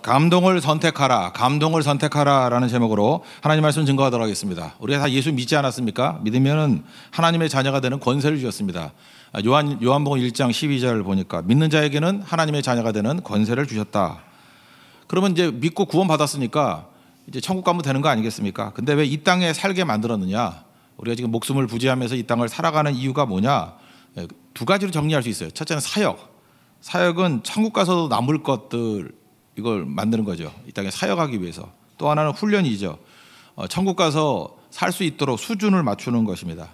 감동을 선택하라, 감동을 선택하라라는 제목으로 하나님 말씀 증거하도록 하겠습니다. 우리가 다 예수 믿지 않았습니까? 믿으면 하나님의 자녀가 되는 권세를 주셨습니다. 요한복음 1장 12절 보니까 믿는 자에게는 하나님의 자녀가 되는 권세를 주셨다. 그러면 이제 믿고 구원 받았으니까 이제 천국 가면 되는 거 아니겠습니까? 근데 왜 이 땅에 살게 만들었느냐? 우리가 지금 목숨을 부지하면서 이 땅을 살아가는 이유가 뭐냐? 두 가지로 정리할 수 있어요. 첫째는 사역. 사역은 천국 가서도 남을 것들 이걸 만드는 거죠. 이 땅에 사역하기 위해서. 또 하나는 훈련이죠. 천국 가서 살 수 있도록 수준을 맞추는 것입니다.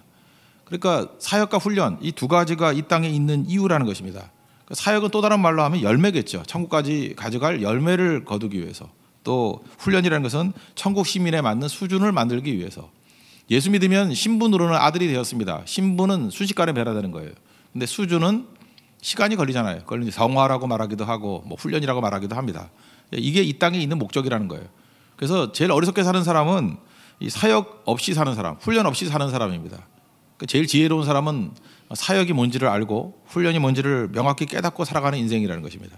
그러니까 사역과 훈련 이 두 가지가 이 땅에 있는 이유라는 것입니다. 사역은 또 다른 말로 하면 열매겠죠. 천국까지 가져갈 열매를 거두기 위해서. 또 훈련이라는 것은 천국 시민에 맞는 수준을 만들기 위해서. 예수 믿으면 신분으로는 아들이 되었습니다. 신분은 순식간에 변화되는 거예요. 근데 수준은 시간이 걸리잖아요. 그걸 성화라고 말하기도 하고 뭐 훈련이라고 말하기도 합니다. 이게 이 땅에 있는 목적이라는 거예요. 그래서 제일 어리석게 사는 사람은 이 사역 없이 사는 사람, 훈련 없이 사는 사람입니다. 제일 지혜로운 사람은 사역이 뭔지를 알고 훈련이 뭔지를 명확히 깨닫고 살아가는 인생이라는 것입니다.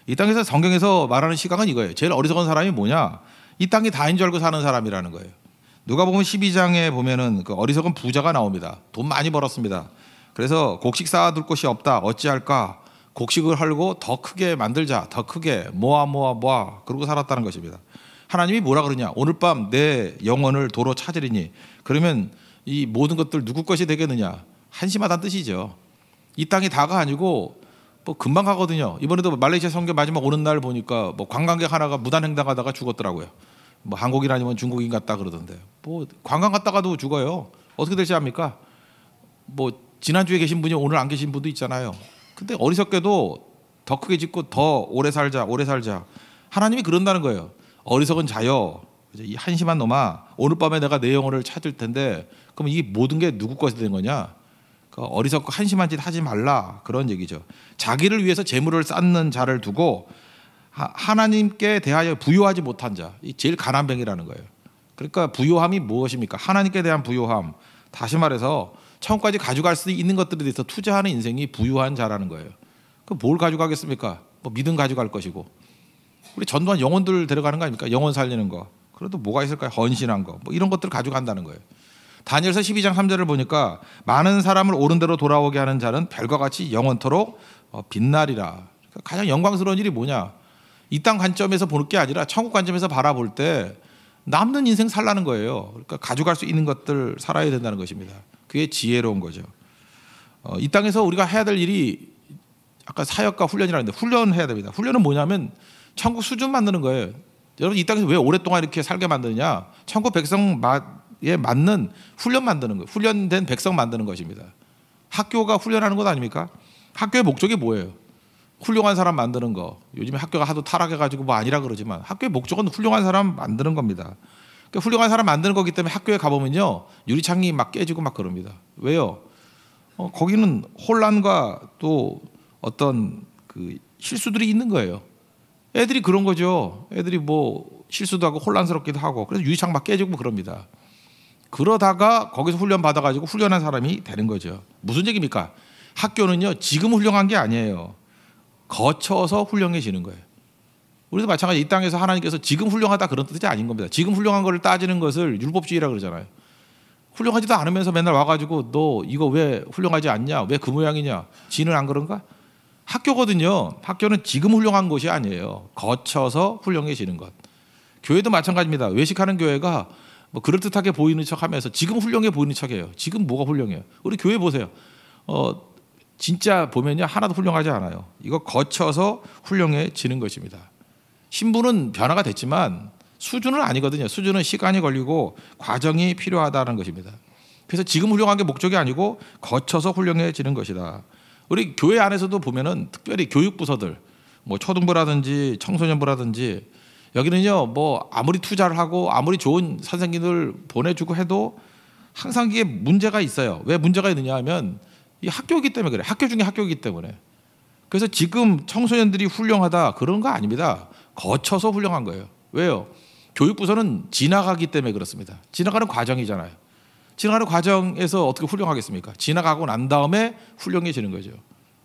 이 땅에서 성경에서 말하는 시각은 이거예요. 제일 어리석은 사람이 뭐냐? 이 땅이 다인 줄 알고 사는 사람이라는 거예요. 누가복음 12장에 보면은 그 어리석은 부자가 나옵니다. 돈 많이 벌었습니다. 그래서 곡식 쌓아둘 곳이 없다. 어찌할까? 곡식을 헐고 더 크게 만들자. 더 크게 모아 그러고 살았다는 것입니다. 하나님이 뭐라 그러냐? 오늘 밤 내 영혼을 도로 찾으리니. 그러면 이 모든 것들 누구 것이 되겠느냐? 한심하다는 뜻이죠. 이 땅이 다가 아니고 뭐 금방 가거든요. 이번에도 말레이시아 선교 마지막 오는 날 보니까 뭐 관광객 하나가 무단횡단하다가 죽었더라고요. 뭐 한국인 아니면 중국인 같다 그러던데. 뭐 관광 갔다가도 죽어요. 어떻게 될지 압니까? 뭐 지난주에 계신 분이 오늘 안 계신 분도 있잖아요. 근데 어리석게도 더 크게 짓고 더 오래 살자. 하나님이 그런다는 거예요. 어리석은 자여, 이 한심한 놈아, 오늘 밤에 내가 내 영혼을 찾을 텐데 그럼 이 모든 게 누구 것이 되는 거냐? 어리석고 한심한 짓 하지 말라, 그런 얘기죠. 자기를 위해서 재물을 쌓는 자를 두고 하나님께 대하여 부요하지 못한 자, 이 제일 가난뱅이라는 거예요. 그러니까 부요함이 무엇입니까? 하나님께 대한 부요함. 다시 말해서 천국까지 가져갈 수 있는 것들에 대해서 투자하는 인생이 부유한 자라는 거예요. 그럼 뭘 가져가겠습니까? 뭐 믿음 가져갈 것이고, 우리 전도한 영혼들 데려가는 거 아닙니까? 영혼 살리는 거. 그래도 뭐가 있을까요? 헌신한 거, 뭐 이런 것들을 가져간다는 거예요. 다니엘서 12장 3절을 보니까 많은 사람을 옳은 대로 돌아오게 하는 자는 별과 같이 영원토록 빛나리라. 그러니까 가장 영광스러운 일이 뭐냐? 이 땅 관점에서 보는 게 아니라 천국 관점에서 바라볼 때 남는 인생 살라는 거예요. 그러니까 가져갈 수 있는 것들 살아야 된다는 것입니다. 그게 지혜로운 거죠. 이 땅에서 우리가 해야 될 일이 아까 사역과 훈련이라는데, 훈련해야 됩니다. 훈련은 뭐냐면 천국 수준 만드는 거예요. 여러분, 이 땅에서 왜 오랫동안 이렇게 살게 만드느냐? 천국 백성에 맞는 훈련 만드는 거예요. 훈련된 백성 만드는 것입니다. 학교가 훈련하는 것 아닙니까? 학교의 목적이 뭐예요? 훌륭한 사람 만드는 거. 요즘에 학교가 하도 타락해가지고 뭐 아니라 그러지만 학교의 목적은 훌륭한 사람 만드는 겁니다. 그러니까 훌륭한 사람 만드는 거기 때문에 학교에 가보면요, 유리창이 막 깨지고 막 그럽니다. 왜요? 거기는 혼란과 또 어떤 그 실수들이 있는 거예요. 애들이 그런 거죠. 애들이 뭐 실수도 하고 혼란스럽기도 하고, 그래서 유리창 막 깨지고 그럽니다. 그러다가 거기서 훈련 받아가지고 훌륭한 사람이 되는 거죠. 무슨 얘기입니까? 학교는요, 지금 훌륭한 게 아니에요. 거쳐서 훌륭해지는 거예요. 우리도 마찬가지. 이 땅에서 하나님께서 지금 훌륭하다 그런 뜻이 아닌 겁니다. 지금 훌륭한 거를 따지는 것을 율법주의라 그러잖아요. 훌륭하지도 않으면서 맨날 와가지고 너 이거 왜 훌륭하지 않냐? 왜 그 모양이냐? 지는 안 그런가? 학교거든요. 학교는 지금 훌륭한 것이 아니에요. 거쳐서 훌륭해지는 것. 교회도 마찬가지입니다. 외식하는 교회가 뭐 그럴듯하게 보이는 척하면서 지금 훌륭해 보이는 척해요. 지금 뭐가 훌륭해요? 우리 교회 보세요. 진짜 보면요, 하나도 훌륭하지 않아요. 이거 거쳐서 훌륭해지는 것입니다. 신분은 변화가 됐지만 수준은 아니거든요. 수준은 시간이 걸리고 과정이 필요하다는 것입니다. 그래서 지금 훌륭한 게 목적이 아니고 거쳐서 훌륭해지는 것이다. 우리 교회 안에서도 보면은 특별히 교육부서들, 뭐 초등부라든지 청소년부라든지, 여기는요, 뭐 아무리 투자를 하고 아무리 좋은 선생님들 보내주고 해도 항상 이게 문제가 있어요. 왜 문제가 있느냐 하면 이 학교이기 때문에 그래. 학교 중에 학교이기 때문에. 그래서 지금 청소년들이 훌륭하다 그런 거 아닙니다. 거쳐서 훌륭한 거예요. 왜요? 교육부서는 지나가기 때문에 그렇습니다. 지나가는 과정이잖아요. 지나가는 과정에서 어떻게 훌륭하겠습니까? 지나가고 난 다음에 훌륭해지는 거죠.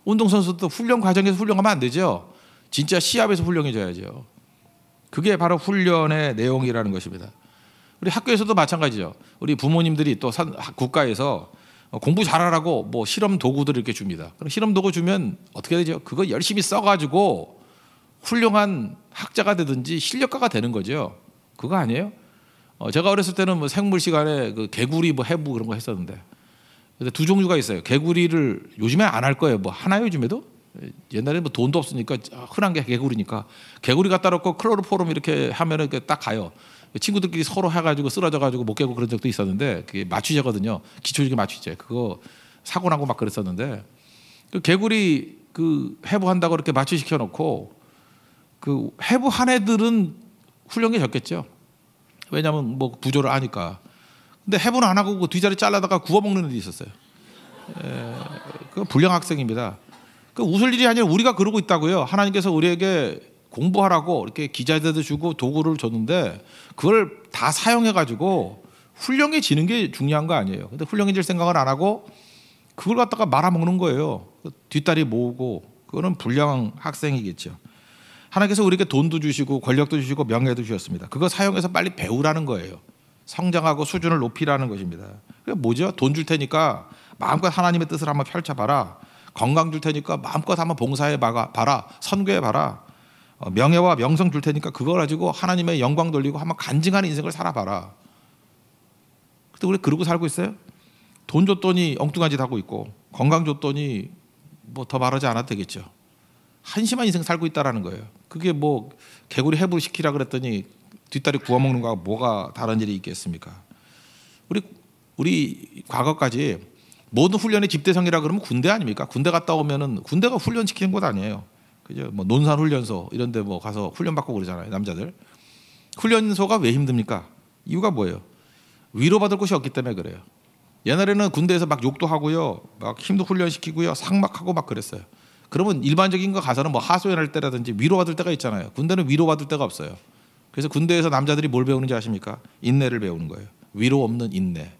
운동선수도 훈련 과정에서 훌륭하면 안 되죠. 진짜 시합에서 훌륭해져야죠. 그게 바로 훈련의 내용이라는 것입니다. 우리 학교에서도 마찬가지죠. 우리 부모님들이 또 국가에서 공부 잘하라고 뭐 실험 도구들을 이렇게 줍니다. 그럼 실험 도구 주면 어떻게 되죠? 그거 열심히 써가지고 훌륭한 학자가 되든지 실력가가 되는 거죠. 그거 아니에요? 제가 어렸을 때는 뭐 생물 시간에 그 개구리 뭐 해부 그런 거 했었는데, 근데 두 종류가 있어요. 개구리를 요즘에 안 할 거예요. 뭐 하나요 요즘에도? 옛날에 뭐 돈도 없으니까 흔한 게 개구리니까 개구리 갖다 놓고 클로로포름 이렇게 하면은 딱 가요. 친구들끼리 서로 해가지고 쓰러져가지고 못 깨고 그런 적도 있었는데, 그게 마취제거든요. 기초적인 마취제. 그거 사고 나고 막 그랬었는데, 그 개구리 그 해부한다고 그렇게 마취시켜 놓고 그 해부한 애들은 훌륭히 적겠죠. 왜냐하면 뭐 구조를 아니까. 근데 해부는 안 하고 그 뒷자리 잘라다가 구워 먹는 애도 있었어요. 그 불량 학생입니다. 그 웃을 일이 아니라 우리가 그러고 있다고요. 하나님께서 우리에게 공부하라고 이렇게 기자재도 주고 도구를 줬는데 그걸 다 사용해가지고 훌륭해지는 게 중요한 거 아니에요. 근데 훌륭해질 생각을 안 하고 그걸 갖다가 말아먹는 거예요. 뒷다리 모으고. 그거는 불량 학생이겠죠. 하나님께서 우리에게 돈도 주시고 권력도 주시고 명예도 주셨습니다. 그거 사용해서 빨리 배우라는 거예요. 성장하고 수준을 높이라는 것입니다. 그게 뭐죠? 돈 줄 테니까 마음껏 하나님의 뜻을 한번 펼쳐봐라. 건강 줄 테니까 마음껏 한번 봉사해 봐라. 선교해 봐라. 명예와 명성 줄 테니까 그걸 가지고 하나님의 영광 돌리고 한번 간증하는 인생을 살아봐라. 근데 우리 그러고 살고 있어요? 돈 줬더니 엉뚱한 짓 하고 있고, 건강 줬더니 뭐 더 말하지 않아도 되겠죠. 한심한 인생 살고 있다라는 거예요. 그게 뭐 개구리 해부 시키라 그랬더니 뒷다리 구워 먹는 거하고 뭐가 다른 일이 있겠습니까? 우리 과거까지 모든 훈련의 집대성이라 그러면 군대 아닙니까? 군대 갔다 오면은 군대가 훈련 시키는 곳 아니에요. 그죠? 뭐 논산 훈련소 이런 데 뭐 가서 훈련 받고 그러잖아요, 남자들. 훈련소가 왜 힘듭니까? 이유가 뭐예요? 위로받을 곳이 없기 때문에 그래요. 옛날에는 군대에서 막 욕도 하고요, 막 힘도 훈련시키고요, 상막하고 막 그랬어요. 그러면 일반적인 거 가서는 뭐 하소연할 때라든지 위로받을 때가 있잖아요. 군대는 위로받을 때가 없어요. 그래서 군대에서 남자들이 뭘 배우는지 아십니까? 인내를 배우는 거예요. 위로 없는 인내.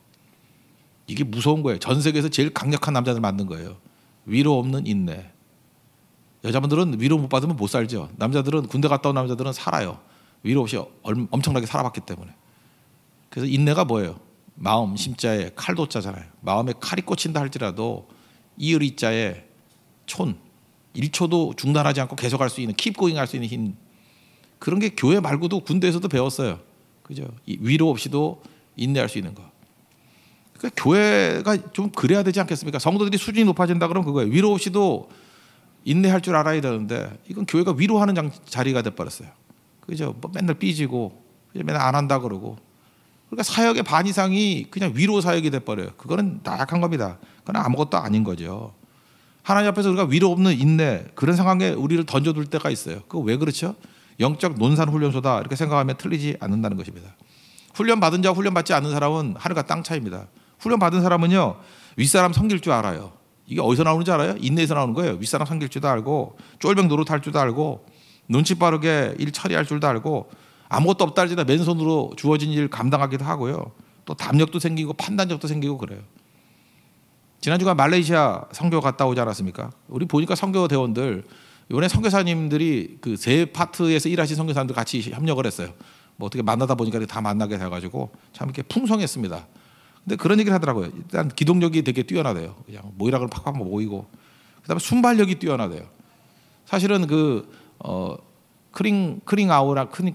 이게 무서운 거예요. 전 세계에서 제일 강력한 남자들 만든 거예요. 위로 없는 인내. 여자분들은 위로 못 받으면 못 살죠. 남자들은, 군대 갔다 온 남자들은 살아요. 위로 없이 엄청나게 살아봤기 때문에. 그래서 인내가 뭐예요? 마음 심자에 칼도자잖아요. 마음에 칼이 꽂힌다 할지라도 이의자에 촌, 1초도 중단하지 않고 계속할 수 있는, keep going 할 수 있는 힘. 그런 게 교회 말고도 군대에서도 배웠어요. 그죠? 위로 없이도 인내할 수 있는 거. 그러니까 교회가 좀 그래야 되지 않겠습니까? 성도들이 수준이 높아진다 그러면 그거예요. 위로 없이도 인내할 줄 알아야 되는데, 이건 교회가 위로하는 자리가 돼버렸어요. 그죠? 뭐 맨날 삐지고 맨날 안 한다 그러고. 그러니까 사역의 반 이상이 그냥 위로 사역이 돼버려요. 그거는 나약한 겁니다. 그건 아무것도 아닌 거죠. 하나님 앞에서 우리가 위로 없는 인내, 그런 상황에 우리를 던져둘 때가 있어요. 그거 왜 그렇죠? 영적 논산 훈련소다 이렇게 생각하면 틀리지 않는다는 것입니다. 훈련 받은 자와 훈련 받지 않는 사람은 하늘과 땅 차이입니다. 훈련 받은 사람은요, 윗사람 섬길 줄 알아요. 이게 어디서 나오는지 알아요? 인내에서 나오는 거예요. 윗사람 섬길 줄도 알고, 쫄병 노릇할 줄도 알고, 눈치 빠르게 일 처리할 줄도 알고, 아무것도 없다 할지라 맨손으로 주어진 일 감당하기도 하고요. 또 담력도 생기고 판단력도 생기고 그래요. 지난주가 말레이시아 선교 갔다 오지 않았습니까? 우리 보니까 선교 대원들, 이번에 선교사님들이 그 세 파트에서 일하신 선교사님들 같이 협력을 했어요. 뭐 어떻게 만나다 보니까 다 만나게 돼가지고 참 이렇게 풍성했습니다. 근데 그런 얘기를 하더라고요. 일단 기동력이 되게 뛰어나대요. 그냥 모이라 그러면 팍팍 모이고, 그다음에 순발력이 뛰어나대요. 사실은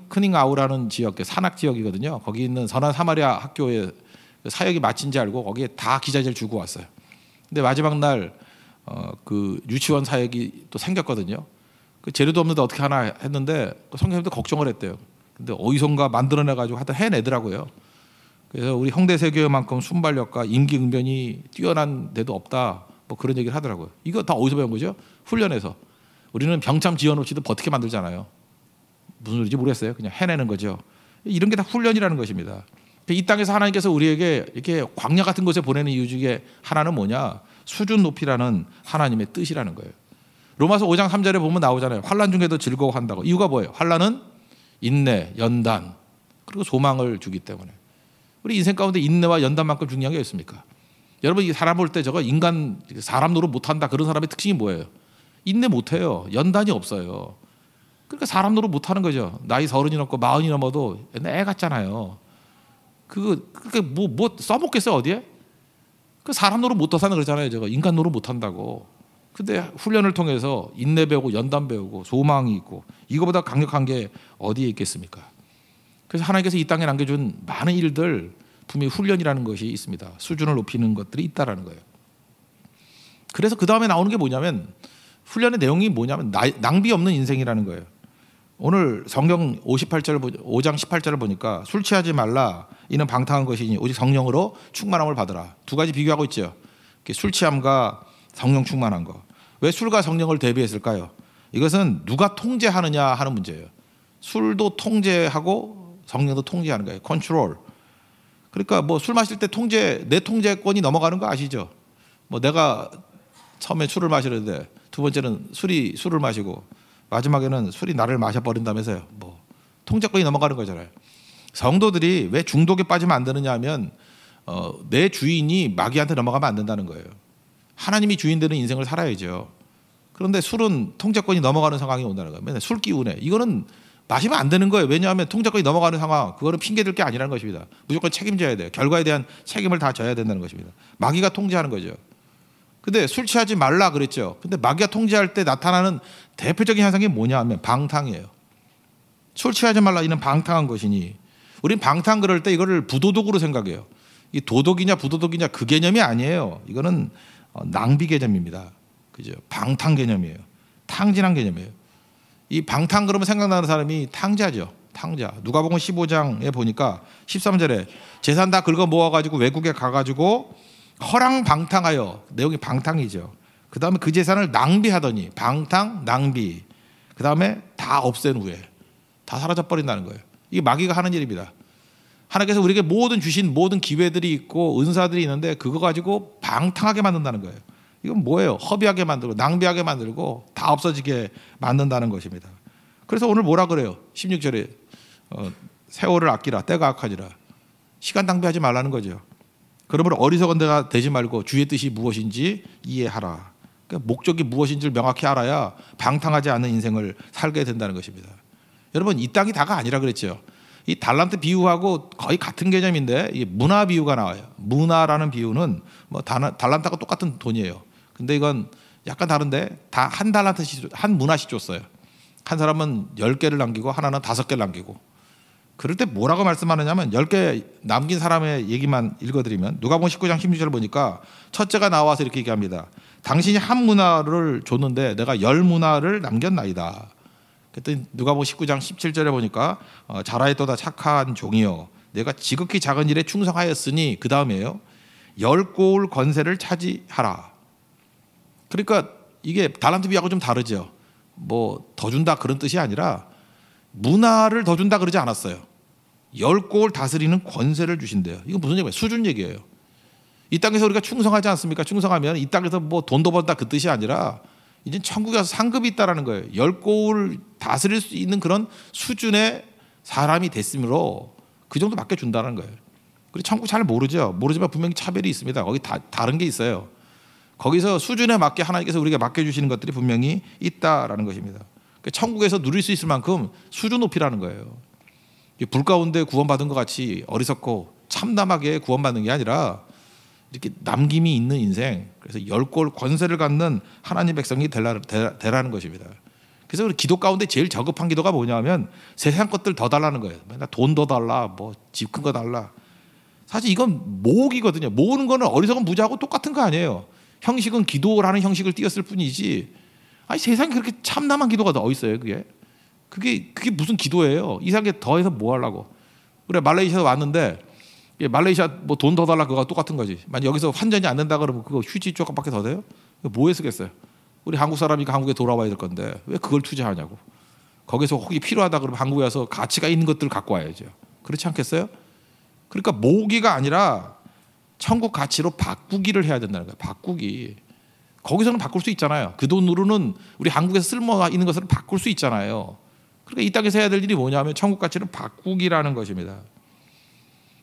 크닝아우라는 지역, 산악 지역이거든요. 거기 있는 선한 사마리아 학교에 사역이 마친지 알고 거기에 다 기자재를 주고 왔어요. 근데 마지막 날 그 유치원 사역이 또 생겼거든요. 그 재료도 없는데 어떻게 하나 했는데 선생님도 걱정을 했대요. 근데 어디선가 만들어내가지고 하여튼 해내더라고요. 그래서 우리 홍대세교회만큼 순발력과 임기응변이 뛰어난 데도 없다, 뭐 그런 얘기를 하더라고요. 이거 다 어디서 배운 거죠? 훈련에서. 우리는 병참 지원 없이도 버티게 만들잖아요. 무슨 소리인지 모르겠어요. 그냥 해내는 거죠. 이런 게 다 훈련이라는 것입니다. 이 땅에서 하나님께서 우리에게 이렇게 광야 같은 곳에 보내는 이유 중에 하나는 뭐냐? 수준 높이라는 하나님의 뜻이라는 거예요. 로마서 5장 3절에 보면 나오잖아요. 환난 중에도 즐거워한다고. 이유가 뭐예요? 환난은 인내, 연단, 그리고 소망을 주기 때문에. 우리 인생 가운데 인내와 연단만큼 중요한 게 있습니까? 여러분, 이 사람 볼 때 저거 사람 노릇 못한다 그런 사람의 특징이 뭐예요? 인내 못해요. 연단이 없어요. 그러니까 사람 노릇 못하는 거죠. 나이 30이 넘고 40이 넘어도 옛날 애 같잖아요. 그게 뭐 써먹겠어요 어디에? 그 사람 노릇 못 하는 그러잖아요. 제가 인간 노릇 못 한다고. 근데 훈련을 통해서 인내 배우고 연단 배우고 소망이 있고 이거보다 강력한 게 어디에 있겠습니까? 그래서 하나님께서 이 땅에 남겨준 많은 일들 분명히 훈련이라는 것이 있습니다. 수준을 높이는 것들이 있다라는 거예요. 그래서 그 다음에 나오는 게 뭐냐면 훈련의 내용이 뭐냐면 낭비 없는 인생이라는 거예요. 오늘 성경 5장 18절을 보니까 술 취하지 말라 이는 방탕한 것이니 오직 성령으로 충만함을 받으라. 두 가지 비교하고 있죠. 술 취함과 성령 충만한 거. 왜 술과 성령을 대비했을까요? 이것은 누가 통제하느냐 하는 문제예요. 술도 통제하고 성령도 통제하는 거예요. 컨트롤. 그러니까 뭐 술 마실 때 내 통제권이 넘어가는 거 아시죠? 뭐 내가 처음에 술을 마시는데 두 번째는 술을 마시고 마지막에는 술이 나를 마셔버린다면서요. 뭐 통제권이 넘어가는 거잖아요. 성도들이 왜 중독에 빠지면 안 되느냐 하면 내 주인이 마귀한테 넘어가면 안 된다는 거예요. 하나님이 주인 되는 인생을 살아야죠. 그런데 술은 통제권이 넘어가는 상황이 온다는 거예요. 맨날 술 기운에. 이거는 마시면 안 되는 거예요. 왜냐하면 통제권이 넘어가는 상황, 그거는 핑계될 게 아니라는 것입니다. 무조건 책임져야 돼요. 결과에 대한 책임을 다 져야 된다는 것입니다. 마귀가 통제하는 거죠. 근데 술 취하지 말라 그랬죠. 근데 마귀가 통제할 때 나타나는 대표적인 현상이 뭐냐 하면 방탕이에요. 술 취하지 말라 이는 방탕한 것이니 우린 방탕 그럴 때 이거를 부도덕으로 생각해요. 이 도덕이냐 부도덕이냐 그 개념이 아니에요. 이거는 낭비 개념입니다. 그죠? 방탕 개념이에요. 탕진한 개념이에요. 이 방탕 그러면 생각나는 사람이 탕자죠. 탕자. 누가복음 15장에 보니까 13절에 재산 다 긁어 모아가지고 외국에 가가지고 허랑방탕하여, 내용이 방탕이죠. 그 다음에 그 재산을 낭비하더니 방탕, 낭비. 그 다음에 다 없앤 후에 다 사라져 버린다는 거예요. 이게 마귀가 하는 일입니다. 하나님께서 우리에게 주신 모든 기회들이 있고 은사들이 있는데 그거 가지고 방탕하게 만든다는 거예요. 이건 뭐예요? 허비하게 만들고 낭비하게 만들고 다 없어지게 만든다는 것입니다. 그래서 오늘 뭐라 그래요? 16절에 세월을 아끼라 때가 악하지라. 시간 낭비하지 말라는 거죠. 그러므로 어리석은 데가 되지 말고 주의 뜻이 무엇인지 이해하라. 그러니까 목적이 무엇인지를 명확히 알아야 방탕하지 않는 인생을 살게 된다는 것입니다. 여러분 이 땅이 다가 아니라 그랬죠. 이 달란트 비유하고 거의 같은 개념인데 이 문화 비유가 나와요. 문화라는 비유는 뭐 달란트가 똑같은 돈이에요. 근데 이건 약간 다른데 다 한 달란트씩 한 문화씩 줬어요. 한 사람은 10개를 남기고 하나는 5개를 남기고. 그럴 때 뭐라고 말씀하느냐면 10개 남긴 사람의 얘기만 읽어드리면 누가복음 19장 16절을 보니까 첫째가 나와서 이렇게 얘기합니다. 당신이 한 문화를 줬는데 내가 10문화를 남겼나이다. 그랬더니 누가복음 19장 17절에 보니까 잘하였도다 착한 종이여 내가 지극히 작은 일에 충성하였으니 그 다음에요 10고울 권세를 차지하라. 그러니까 이게 달란트 비유하고 좀 다르죠. 뭐 더 준다 그런 뜻이 아니라 문화를 더 준다 그러지 않았어요. 10고을 다스리는 권세를 주신대요. 이거 무슨 얘기예요? 수준 얘기예요. 이 땅에서 우리가 충성하지 않습니까? 충성하면 이 땅에서 뭐 돈도 번다 그 뜻이 아니라 이제 천국에 가서 상급이 있다라는 거예요. 10고을 다스릴 수 있는 그런 수준의 사람이 됐으므로 그 정도 맡겨준다는 거예요. 그리고 천국 잘 모르죠. 모르지만 분명히 차별이 있습니다. 거기 다른 게 있어요. 거기서 수준에 맞게 하나님께서 우리에게 맡겨주시는 것들이 분명히 있다라는 것입니다. 천국에서 누릴 수 있을 만큼 수준 높이라는 거예요. 불 가운데 구원받은 것 같이 어리석고 참담하게 구원받는 게 아니라 이렇게 남김이 있는 인생, 그래서 10골 권세를 갖는 하나님 백성이 되라는 것입니다. 그래서 우리 기도 가운데 제일 저급한 기도가 뭐냐면 세상 것들 더 달라는 거예요. 맨날 돈 더 달라, 뭐 집 큰 거 달라. 사실 이건 모으기거든요. 모으는 거는 어리석은 부자하고 똑같은 거 아니에요. 형식은 기도라는 형식을 띄었을 뿐이지. 아니 세상에 그렇게 참담한 기도가 어디 있어요? 그게 무슨 기도예요? 이상하게 더해서 뭐 하려고? 그래 말레이시아 왔는데 말레이시아 뭐 돈 더 달라 그거가 똑같은 거지. 만약 여기서 환전이 안 된다 그러면 그거 휴지 조각밖에 더 돼요? 뭐에 쓰겠어요? 우리 한국 사람이니까 한국에 돌아와야 될 건데 왜 그걸 투자하냐고. 거기서 혹시 필요하다 그러면 한국에 와서 가치가 있는 것들을 갖고 와야죠. 그렇지 않겠어요? 그러니까 모으기가 아니라 천국 가치로 바꾸기를 해야 된다는 거예요. 바꾸기. 거기서는 바꿀 수 있잖아요. 그 돈으로는 우리 한국에서 쓸모 있는 것을 바꿀 수 있잖아요. 그러니까 이 땅에서 해야 될 일이 뭐냐면 천국 가치를 바꾸기라는 것입니다.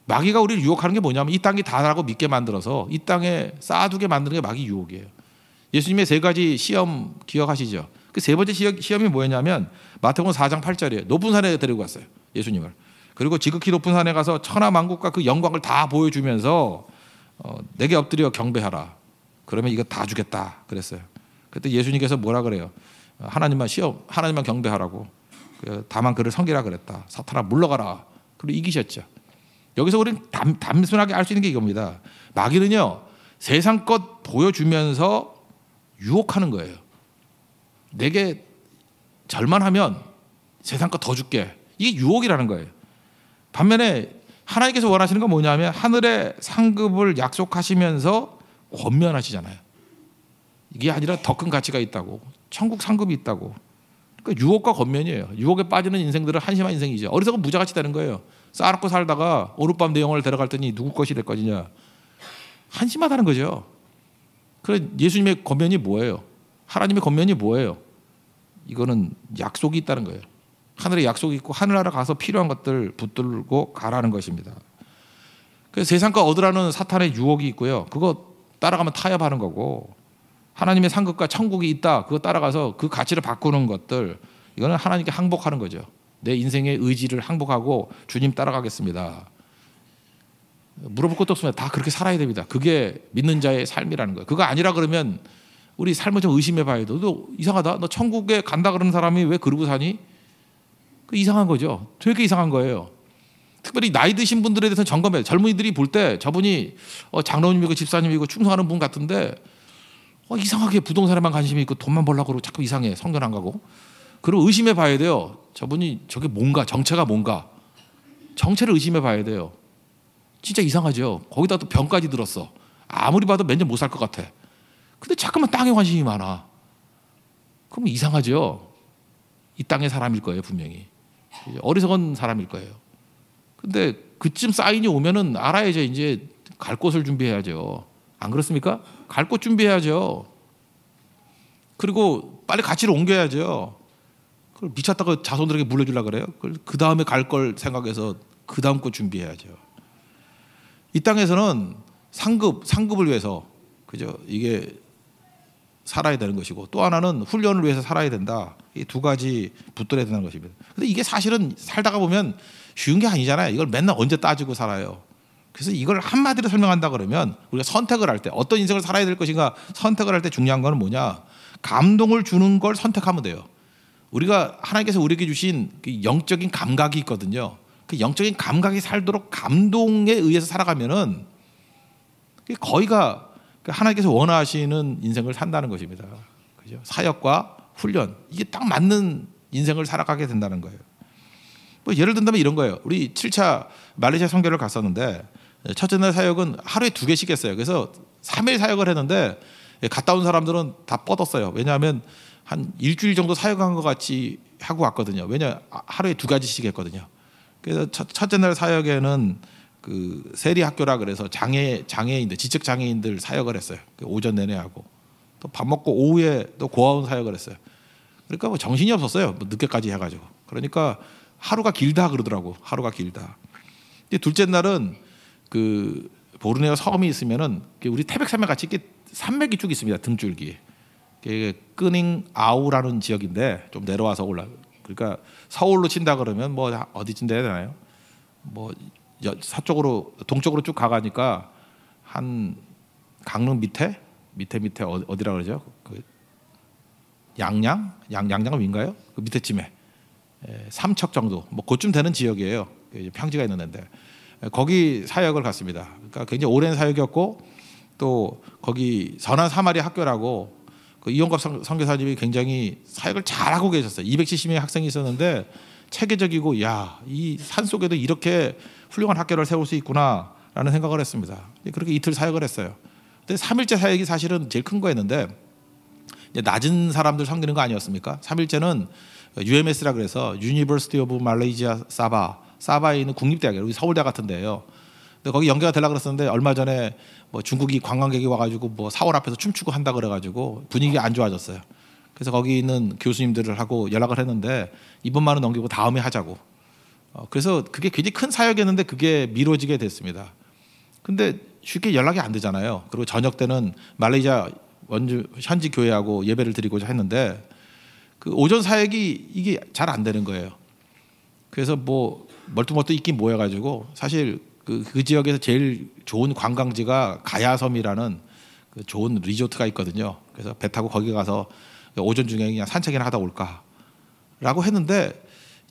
마귀가 우리를 유혹하는 게 뭐냐면 이 땅이 다라고 믿게 만들어서 이 땅에 쌓아두게 만드는 게 마귀 유혹이에요. 예수님의 3가지 시험 기억하시죠? 그 세 번째 시험이 뭐였냐면 마태복음 4장 8절이에요. 높은 산에 데리고 갔어요. 예수님을. 그리고 지극히 높은 산에 가서 천하만국과 그 영광을 다 보여주면서 내게 엎드려 경배하라. 그러면 이거 다 주겠다 그랬어요. 그때 예수님께서 뭐라 그래요? 하나님만 경배하라고. 다만 그를 섬기라 그랬다. 사탄아 물러가라. 그리고 이기셨죠. 여기서 우리는 단순하게 알 수 있는 게 이겁니다. 마귀는요, 세상 것 보여주면서 유혹하는 거예요. 내게 절만하면 세상 것 더 줄게. 이게 유혹이라는 거예요. 반면에 하나님께서 원하시는 건 뭐냐면 하늘의 상급을 약속하시면서 권면하시잖아요. 이게 아니라 더 큰 가치가 있다고, 천국 상급이 있다고. 그러니까 유혹과 권면이에요. 유혹에 빠지는 인생들은 한심한 인생이죠. 어리석은 부자같이 되는 거예요. 쌓아놓고 살다가 오늘 밤 내 영혼을 데려갔더니 누구 것이 될 것이냐. 한심하다는 거죠. 그래, 예수님의 권면이 뭐예요? 하나님의 권면이 뭐예요? 이거는 약속이 있다는 거예요. 하늘에 약속이 있고 하늘나라 가서 필요한 것들 붙들고 가라는 것입니다. 그래서 세상 거 얻으라는 사탄의 유혹이 있고요. 그거 따라가면 타협하는 거고, 하나님의 상급과 천국이 있다. 그거 따라가서 그 가치를 바꾸는 것들, 이거는 하나님께 항복하는 거죠. 내 인생의 의지를 항복하고 주님 따라가겠습니다. 물어볼 것도 없습니다. 다 그렇게 살아야 됩니다. 그게 믿는 자의 삶이라는 거예요. 그거 아니라 그러면 우리 삶을 좀 의심해 봐야 돼. 너 이상하다. 너 천국에 간다 그러는 사람이 왜 그러고 사니? 그 이상한 거죠. 되게 이상한 거예요. 특별히 나이 드신 분들에 대해서 점검해요. 젊은이들이 볼 때 저분이 장로님이고 집사님이고 충성하는 분 같은데 이상하게 부동산에만 관심이 있고 돈만 벌려고 그러고 자꾸 이상해. 성경 안 가고. 그리고 의심해 봐야 돼요. 저분이 저게 뭔가, 정체가 뭔가. 정체를 의심해 봐야 돼요. 진짜 이상하죠. 거기다 또 병까지 들었어. 아무리 봐도 몇 년 못 살 것 같아. 근데 자꾸만 땅에 관심이 많아. 그럼 이상하죠. 이 땅의 사람일 거예요, 분명히. 어리석은 사람일 거예요. 근데 그쯤 사인이 오면은 알아야죠. 이제 갈 곳을 준비해야죠. 안 그렇습니까? 갈 곳 준비해야죠. 그리고 빨리 가치를 옮겨야죠. 그걸 미쳤다고 자손들에게 물려주려고 그래요. 그 다음에 갈 걸 생각해서 그 다음 거 준비해야죠. 이 땅에서는 상급을 위해서, 그죠? 이게 살아야 되는 것이고, 또 하나는 훈련을 위해서 살아야 된다. 이 두 가지 붙들어야 되는 것입니다. 근데 이게 사실은 살다가 보면 쉬운 게 아니잖아요. 이걸 맨날 언제 따지고 살아요. 그래서 이걸 한마디로 설명한다 그러면 우리가 선택을 할 때, 어떤 인생을 살아야 될 것인가 선택을 할 때 중요한 건 뭐냐? 감동을 주는 걸 선택하면 돼요. 우리가 하나님께서 우리에게 주신 그 영적인 감각이 있거든요. 그 영적인 감각이 살도록 감동에 의해서 살아가면은 거의가 하나님께서 원하시는 인생을 산다는 것입니다. 그죠? 사역과 훈련, 이게 딱 맞는 인생을 살아가게 된다는 거예요. 뭐 예를 든다면 이런 거예요. 우리 7차 말레이시아 선교를 갔었는데 첫째 날 사역은 하루에 2개씩 했어요. 그래서 3일 사역을 했는데 갔다 온 사람들은 다 뻗었어요. 왜냐하면 한 일주일 정도 사역한 것 같이 하고 왔거든요. 왜냐, 하루에 2가지씩 했거든요. 그래서 첫째 날 사역에는 그 세리 학교라 그래서 장애인들, 지적 장애인들 사역을 했어요. 오전 내내 하고, 또 밥 먹고 오후에 또 고아원 사역을 했어요. 그러니까 뭐 정신이 없었어요. 뭐 늦게까지 해가지고. 그러니까 하루가 길다 그러더라고. 하루가 길다. 근데 둘째 날은 그 보르네오 섬이 있으면은 우리 태백산맥 같이 이렇게 산맥이 쭉 있습니다. 등줄기. 끄닝 아우라는 지역인데 좀 내려와서 그러니까 서울로 친다 그러면 뭐 어디쯤 돼야 되나요? 뭐 서쪽으로 동쪽으로 쭉 가가니까 한 강릉 밑에 어디라 그러죠? 그 양양은 위인가요? 그 밑에쯤에 삼척 정도 뭐 그쯤 되는 지역이에요. 평지가 있는 데인데 거기 사역을 갔습니다. 그러니까 굉장히 오랜 사역이었고, 또 거기 선한 사마리 학교라고 그 이용갑 선교사님이 굉장히 사역을 잘하고 계셨어요. 270명의 학생이 있었는데 체계적이고, 이 산속에도 이렇게 훌륭한 학교를 세울 수 있구나라는 생각을 했습니다. 그렇게 이틀 사역을 했어요. 근데 3일째 사역이 사실은 제일 큰 거였는데, 이제 낮은 사람들 섬기는 거 아니었습니까? 3일째는 UMS라 그래서 University of Malaysia 사바에 있는 국립대학이에요. 우리 서울대 같은 데예요. 근데 거기 연계가 되려고 그랬었는데 얼마 전에 뭐 중국이 관광객이 와가지고 뭐 사월 앞에서 춤추고 한다 그래가지고 분위기가 안 좋아졌어요. 그래서 거기 있는 교수님들을 하고 연락을 했는데 이번만은 넘기고 다음에 하자고. 그래서 그게 굉장히 큰 사역이었는데 그게 미뤄지게 됐습니다. 근데 쉽게 연락이 안 되잖아요. 그리고 저녁 때는 말레이시아 원주 현지 교회하고 예배를 드리고자 했는데 그 오전 사역이 이게 잘 안 되는 거예요. 그래서 뭐 멀뚱멀뚱 있긴 모여가지고 사실 그 지역에서 제일 좋은 관광지가 가야섬이라는 그 좋은 리조트가 있거든요. 그래서 배 타고 거기 가서 오전 중에 그냥 산책이나 하다 올까라고 했는데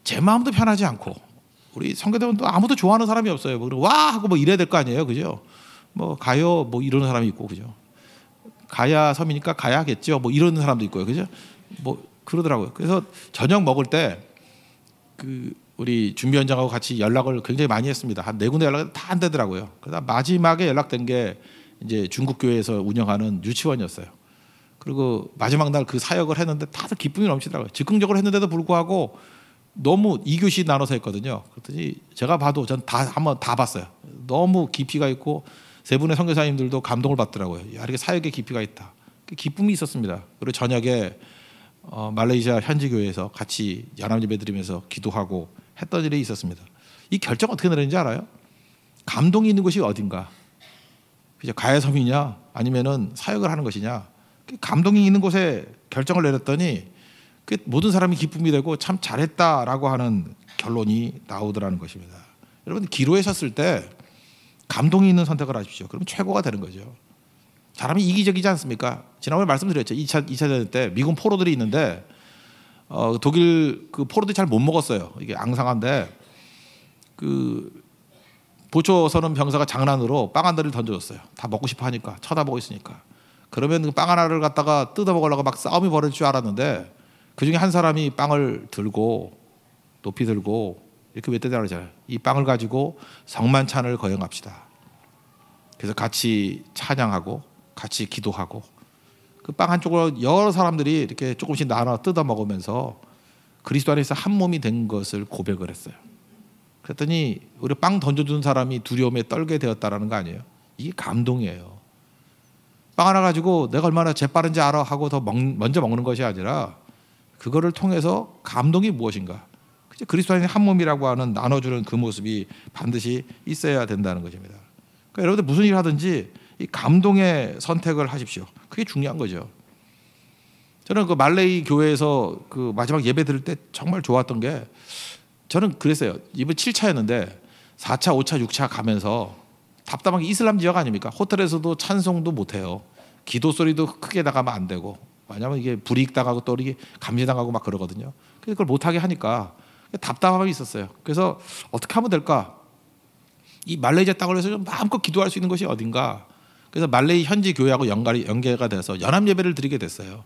제 마음도 편하지 않고 우리 성교대원도 아무도 좋아하는 사람이 없어요. 뭐 와 하고 뭐 이래야 될 거 아니에요, 그죠? 뭐 가요 뭐 이러는 사람이 있고, 그죠? 가야 섬이니까 가야겠죠. 뭐 이러는 사람도 있고요, 그죠? 뭐 그러더라고요. 그래서 저녁 먹을 때 그 우리 준비원장하고 같이 연락을 굉장히 많이 했습니다. 한 4군데 연락이 다 안 되더라고요. 그러다 마지막에 연락된 게 이제 중국 교회에서 운영하는 유치원이었어요. 그리고 마지막 날 그 사역을 했는데 다들 기쁨이 넘치더라고요. 즉흥적으로 했는데도 불구하고 너무 2교시 나눠서 했거든요. 그랬더니 제가 봐도 전 한번 다 봤어요. 너무 깊이가 있고 세 분의 선교사님들도 감동을 받더라고요. 야, 이렇게 사역에 깊이가 있다. 기쁨이 있었습니다. 그리고 저녁에 말레이시아 현지 교회에서 같이 연합 예배 드리면서 기도하고 했던 일이 있었습니다. 이 결정 어떻게 내렸는지 알아요? 감동이 있는 곳이 어딘가? 그죠? 가야섬이냐 아니면은 사역을 하는 것이냐? 감동이 있는 곳에 결정을 내렸더니 그 모든 사람이 기쁨이 되고 참 잘했다라고 하는 결론이 나오더라는 것입니다. 여러분 기로에 섰을 때 감동이 있는 선택을 하십시오. 그러면 최고가 되는 거죠. 사람이 이기적이지 않습니까? 지난번에 말씀드렸죠. 2차 대전 때 미군 포로들이 있는데 독일 그 포로들이 잘 못 먹었어요. 이게 앙상한데 그 보초 서는 병사가 장난으로 빵 한 덜을 던져줬어요. 다 먹고 싶어 하니까 쳐다보고 있으니까. 그러면 그 빵 하나를 갖다가 뜯어 먹으려고 막 싸움이 벌어질 줄 알았는데 그 중에 한 사람이 빵을 들고 높이 들고 이렇게 외때다 그러잖아요. 이 빵을 가지고 성만찬을 거행합시다. 그래서 같이 찬양하고 같이 기도하고 그 빵 한쪽으로 여러 사람들이 이렇게 조금씩 나눠 뜯어 먹으면서 그리스도 안에서 한 몸이 된 것을 고백을 했어요. 그랬더니 우리 빵 던져준 사람이 두려움에 떨게 되었다라는 거 아니에요? 이게 감동이에요. 빵 하나 가지고 내가 얼마나 재빠른지 알아 하고 먼저 먹는 것이 아니라 그거를 통해서 감동이 무엇인가? 그리스도 안에 한 몸이라고 하는 나눠주는 그 모습이 반드시 있어야 된다는 것입니다. 그러니까 여러분들 무슨 일 하든지 이 감동의 선택을 하십시오. 그게 중요한 거죠. 저는 그 말레이 교회에서 그 마지막 예배 드릴 때 정말 좋았던 게 저는 그랬어요. 이번 7차였는데 4차, 5차, 6차 가면서 답답한 게 이슬람 지역 아닙니까? 호텔에서도 찬송도 못해요. 기도 소리도 크게 나가면 안 되고 왜냐하면 이게 불이익 당하고 또 이게 감시당하고 막 그러거든요. 그걸 못하게 하니까 답답함이 있었어요. 그래서 어떻게 하면 될까? 이 말레이시아 땅을 해서 좀 마음껏 기도할 수 있는 것이 어딘가? 그래서 말레이 현지 교회하고 연계가 돼서 연합 예배를 드리게 됐어요.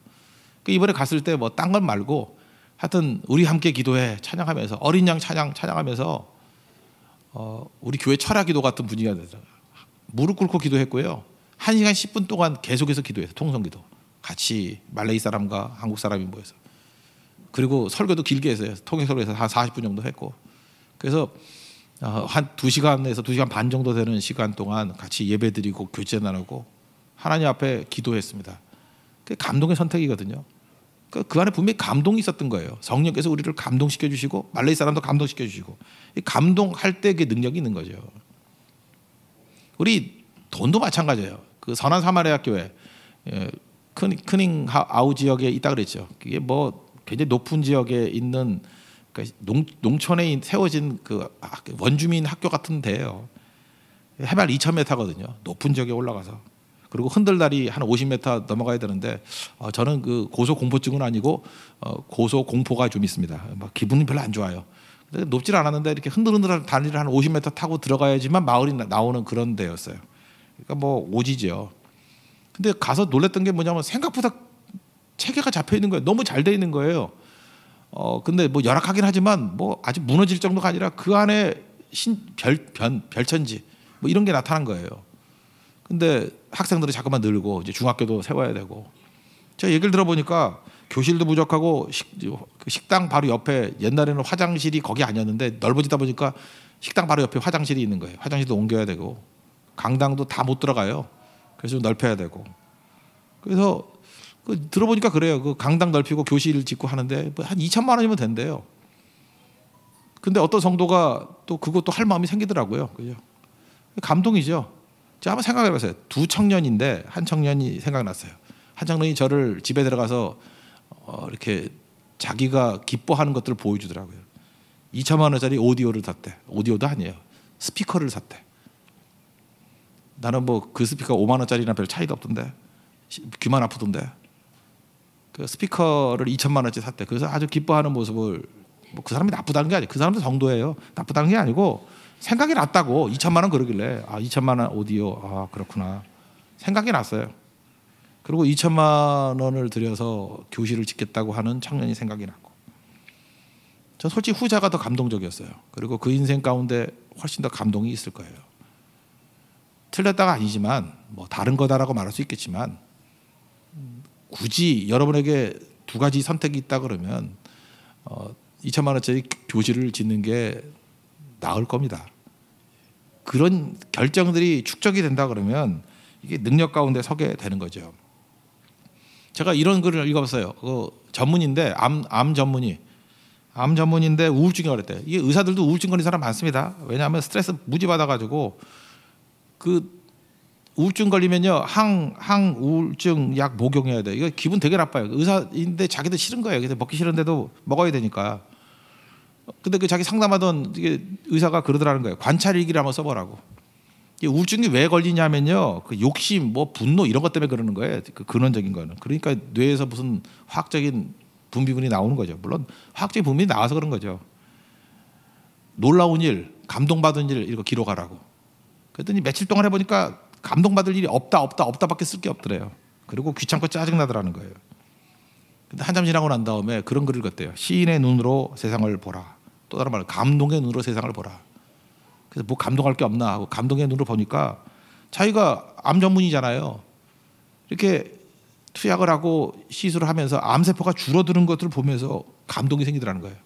이번에 갔을 때 뭐 딴 건 말고 하여튼 우리 함께 기도해 찬양하면서 어린 양 찬양하면서 우리 교회 철야 기도 같은 분위기가 되더라고요. 무릎 꿇고 기도했고요. 1시간 10분 동안 계속해서 기도해서 통성기도 같이 말레이 사람과 한국 사람이 모여서 그리고 설교도 길게 했어요. 통역설교에서 한 40분 정도 했고 그래서 한 2시간에서 2시간 반 정도 되는 시간 동안 같이 예배드리고 교제 나누고 하나님 앞에 기도했습니다. 그게 감동의 선택이거든요. 그 안에 분명히 감동이 있었던 거예요. 성령께서 우리를 감동시켜 주시고 말레이 사람도 감동시켜 주시고 감동할 때 그 능력이 있는 거죠. 우리 돈도 마찬가지예요. 그 선한 사마리아 교회 크닝 아우 지역에 있다 그랬죠. 그게 뭐 굉장히 높은 지역에 있는 그러니까 농촌에 세워진 그 원주민 학교 같은 데예요. 해발 2,000m거든요. 높은 지역에 올라가서 그리고 흔들다리 한 50m 넘어가야 되는데 저는 그 고소 공포증은 아니고 고소 공포가 좀 있습니다. 막 기분이 별로 안 좋아요. 근데 높질 않았는데 이렇게 흔들흔들 다리를 한 50m 타고 들어가야지만 마을이 나오는 그런 데였어요. 그러니까 뭐 오지죠. 근데 가서 놀랬던 게 뭐냐면 생각보다 체계가 잡혀 있는 거예요. 너무 잘 돼 있는 거예요. 근데 뭐 열악하긴 하지만 뭐 아직 무너질 정도가 아니라 그 안에 별천지 뭐 이런 게 나타난 거예요. 근데 학생들이 자꾸만 늘고 이제 중학교도 세워야 되고 제가 얘기를 들어보니까 교실도 부족하고 식당 바로 옆에 옛날에는 화장실이 거기 아니었는데 넓어지다 보니까 식당 바로 옆에 화장실이 있는 거예요. 화장실도 옮겨야 되고 강당도 다 못 들어가요. 그래서 좀 넓혀야 되고 그래서 들어보니까 그래요. 그 강당 넓히고 교실 짓고 하는데 한 2천만 원이면 된대요. 근데 어떤 성도가 또 그것도 할 마음이 생기더라고요. 그죠? 감동이죠. 제가 한번 생각해봤어요. 두 청년인데 한 청년이 생각났어요. 한 청년이 저를 집에 들어가서 이렇게 자기가 기뻐하는 것들을 보여주더라고요. 2천만 원짜리 오디오를 샀대. 오디오도 아니에요. 스피커를 샀대. 나는 뭐 그 스피커 5만 원짜리나 별 차이도 없던데 귀만 아프던데 그 스피커를 2천만 원짜리 샀대. 그래서 아주 기뻐하는 모습을 뭐 그 사람이 나쁘다는 게 아니에요. 그 사람도 정도예요. 나쁘다는 게 아니고 생각이 났다고. 2천만 원 그러길래 2천만 원 오디오 그렇구나 생각이 났어요. 그리고 2천만 원을 들여서 교실을 짓겠다고 하는 청년이 생각이 났고 저 솔직히 후자가 더 감동적이었어요. 그리고 그 인생 가운데 훨씬 더 감동이 있을 거예요. 틀렸다가 아니지만 뭐 다른 거다라고 말할 수 있겠지만 굳이 여러분에게 두 가지 선택이 있다 그러면 2천만 원짜리 교실을 짓는 게 나을 겁니다. 그런 결정들이 축적이 된다 그러면 이게 능력 가운데 서게 되는 거죠. 제가 이런 글을 읽어봤어요. 전문인데 암 전문인데 우울증이 걸렸대요. 이게 의사들도 우울증 걸린 사람 많습니다. 왜냐하면 스트레스 무지 받아가지고 그 우울증 걸리면요 항우울증 약 복용해야 돼. 이거 기분 되게 나빠요. 의사인데 자기도 싫은 거예요. 그래서 먹기 싫은데도 먹어야 되니까. 근데 그 자기 상담하던 의사가 그러더라는 거예요. 관찰일기를 한번 써보라고. 우울증이 왜 걸리냐면요, 그 욕심, 뭐 분노 이런 것 때문에 그러는 거예요. 그 근원적인 거는. 그러니까 뇌에서 무슨 화학적인 분비물이 나오는 거죠. 물론 화학적인 분비물이 나와서 그런 거죠. 놀라운 일, 감동받은 일 이거 기록하라고. 그랬더니 며칠 동안 해보니까 감동받을 일이 없다밖에 쓸 게 없더래요. 그리고 귀찮고 짜증나더라는 거예요. 근데 한참 지나고 난 다음에 그런 글을 읽었대요. 시인의 눈으로 세상을 보라. 또 다른 말로 감동의 눈으로 세상을 보라. 그래서 뭐 감동할 게 없나 하고 감동의 눈으로 보니까 자기가 암 전문이잖아요. 이렇게 투약을 하고 시술을 하면서 암세포가 줄어드는 것들을 보면서 감동이 생기더라는 거예요.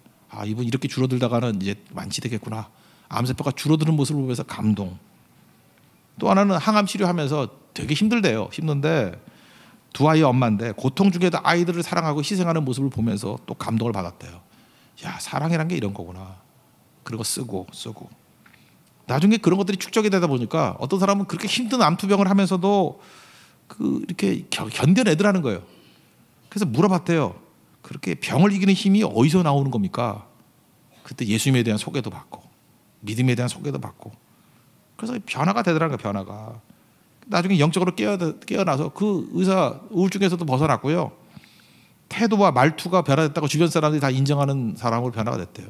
이분 이렇게 줄어들다가는 이제 완치되겠구나. 암세포가 줄어드는 모습을 보면서 감동. 또 하나는 항암 치료하면서 되게 힘들대요. 힘든데 두 아이의 엄마인데 고통 중에도 아이들을 사랑하고 희생하는 모습을 보면서 또 감동을 받았대요. 야, 사랑이란 게 이런 거구나. 그리고 쓰고 나중에 그런 것들이 축적이 되다 보니까 어떤 사람은 그렇게 힘든 암투병을 하면서도 이렇게 견뎌내더라는 거예요. 그래서 물어봤대요. 그렇게 병을 이기는 힘이 어디서 나오는 겁니까? 그때 예수님에 대한 소개도 받고 믿음에 대한 소개도 받고 그래서 변화가 되더라는 거예요. 변화가. 나중에 영적으로 깨어나서 그 의사 우울증에서도 벗어났고요. 태도와 말투가 변화됐다고 주변 사람들이 다 인정하는 사람으로 변화가 됐대요.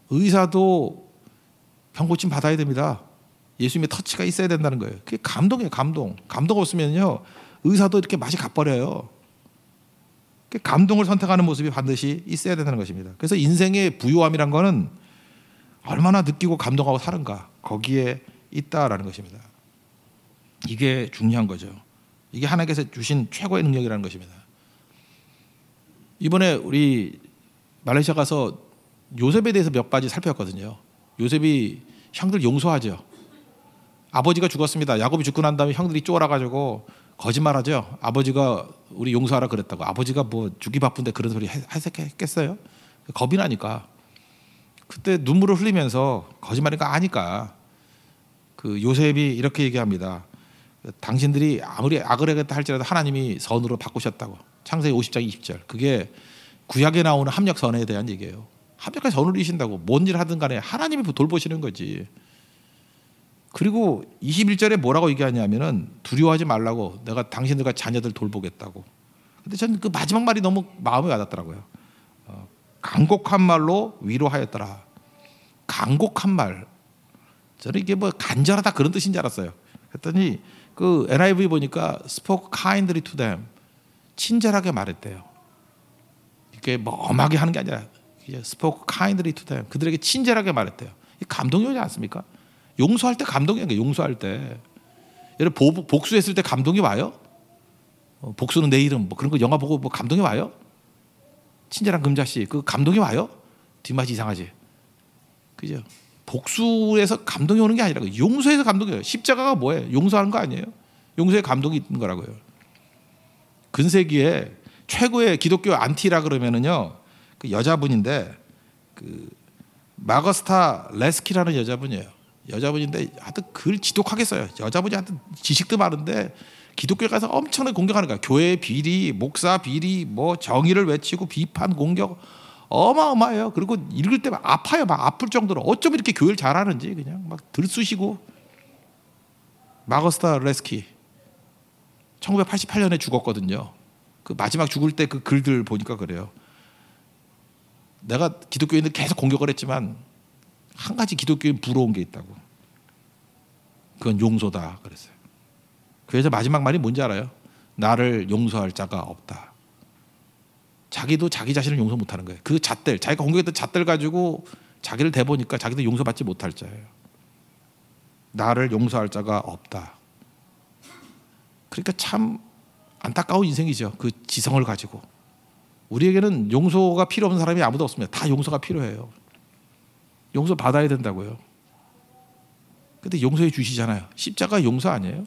의사도 병고침 받아야 됩니다. 예수님의 터치가 있어야 된다는 거예요. 그게 감동이에요. 감동 없으면요 의사도 이렇게 맛이 가버려요. 감동을 선택하는 모습이 반드시 있어야 된다는 것입니다. 그래서 인생의 부요함이란 거는 얼마나 느끼고 감동하고 사는가 거기에 있다라는 것입니다. 이게 중요한 거죠. 이게 하나님께서 주신 최고의 능력이라는 것입니다. 이번에 우리 말레이시아 가서 요셉에 대해서 몇 가지 살펴봤거든요. 요셉이 형들 용서하죠. 아버지가 죽었습니다. 야곱이 죽고 난 다음에 형들이 쫄아가지고 거짓말하죠. 아버지가 우리 용서하라 그랬다고. 아버지가 뭐 죽기 바쁜데 그런 소리 했겠어요? 겁이 나니까. 그때 눈물을 흘리면서 거짓말인가 아니까 그 요셉이 이렇게 얘기합니다. 당신들이 아무리 악을 하겠다 할지라도 하나님이 선으로 바꾸셨다고. 창세기 50장 20절. 그게 구약에 나오는 합력선에 대한 얘기예요. 합력한 선을 이신다고. 뭔 일 하든 간에 하나님이 돌보시는 거지. 그리고 21절에 뭐라고 얘기하냐면은 두려워하지 말라고. 내가 당신들과 자녀들 돌보겠다고. 근데 저는 그 마지막 말이 너무 마음에 와닿더라고요. 간곡한 말로 위로하였더라. 간곡한 말. 저는 이게 뭐 간절하다 그런 뜻인 줄 알았어요. 그랬더니 그 NIV 보니까 spoke kindly to them. 친절하게 말했대요. 이게 뭐 엄하게 하는 게 아니라 spoke kindly to them. 그들에게 친절하게 말했대요. 감동이 오지 않습니까? 용서할 때 감동이 오는 거예요. 용서할 때. 여러분 복수했을 때 감동이 와요? 복수는 내 이름 뭐 그런 거 영화 보고 뭐 감동이 와요? 친절한 금자씨 그 감동이 와요? 뒷맛이 이상하지. 그죠? 복수에서 감동이 오는 게 아니라 용서에서 감동이 와요. 십자가가 뭐예요? 용서하는 거 아니에요? 용서에 감동이 있는 거라고요. 근세기에 최고의 기독교 안티라 그러면은요 그 여자분인데 그 마거스타 레스키라는 여자분이에요. 여자분인데 하여튼 글 지독하게 써요. 여자분이 하여튼 지식도 많은데 기독교에 가서 엄청나게 공격하는 거야. 교회 비리, 목사 비리, 뭐 정의를 외치고 비판, 공격 어마어마해요. 그리고 읽을 때만 아파요. 막 아플 정도로 어쩜 이렇게 교회를 잘하는지 그냥 막 들쑤시고. 마거스타 레스키 1988년에 죽었거든요. 그 마지막 죽을 때 그 글들 보니까 그래요. 내가 기독교인들 계속 공격을 했지만 한 가지 기독교인 부러운 게 있다고. 그건 용서다 그랬어요. 그래서 마지막 말이 뭔지 알아요? 나를 용서할 자가 없다. 자기도 자기 자신을 용서 못하는 거예요. 그 잣들, 자기가 공격했던 잣들 가지고 자기를 대보니까 자기도 용서받지 못할 자예요. 나를 용서할 자가 없다. 그러니까 참 안타까운 인생이죠. 그 지성을 가지고. 우리에게는 용서가 필요 없는 사람이 아무도 없습니다. 다 용서가 필요해요. 용서 받아야 된다고요. 근데 용서해 주시잖아요. 십자가 용서 아니에요?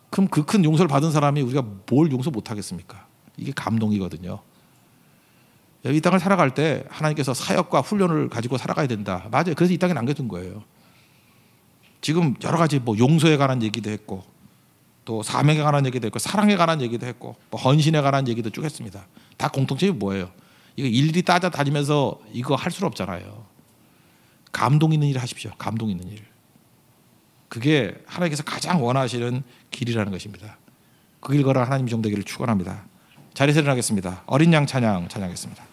그럼 그 큰 용서를 받은 사람이 우리가 뭘 용서 못 하겠습니까? 이게 감동이거든요. 이 땅을 살아갈 때 하나님께서 사역과 훈련을 가지고 살아가야 된다. 맞아요. 그래서 이 땅에 남겨둔 거예요. 지금 여러 가지 뭐 용서에 관한 얘기도 했고 또 사명에 관한 얘기도 했고 사랑에 관한 얘기도 했고 뭐 헌신에 관한 얘기도 쭉 했습니다. 다 공통점이 뭐예요? 이거 일일이 따져다니면서 이거 할 수는 없잖아요. 감동 있는 일을 하십시오. 감동 있는 일. 그게 하나님께서 가장 원하시는 길이라는 것입니다. 그 길 걸어 하나님 종 되기를 축원합니다. 자리에서 일어나겠습니다. 어린 양 찬양 찬양하겠습니다.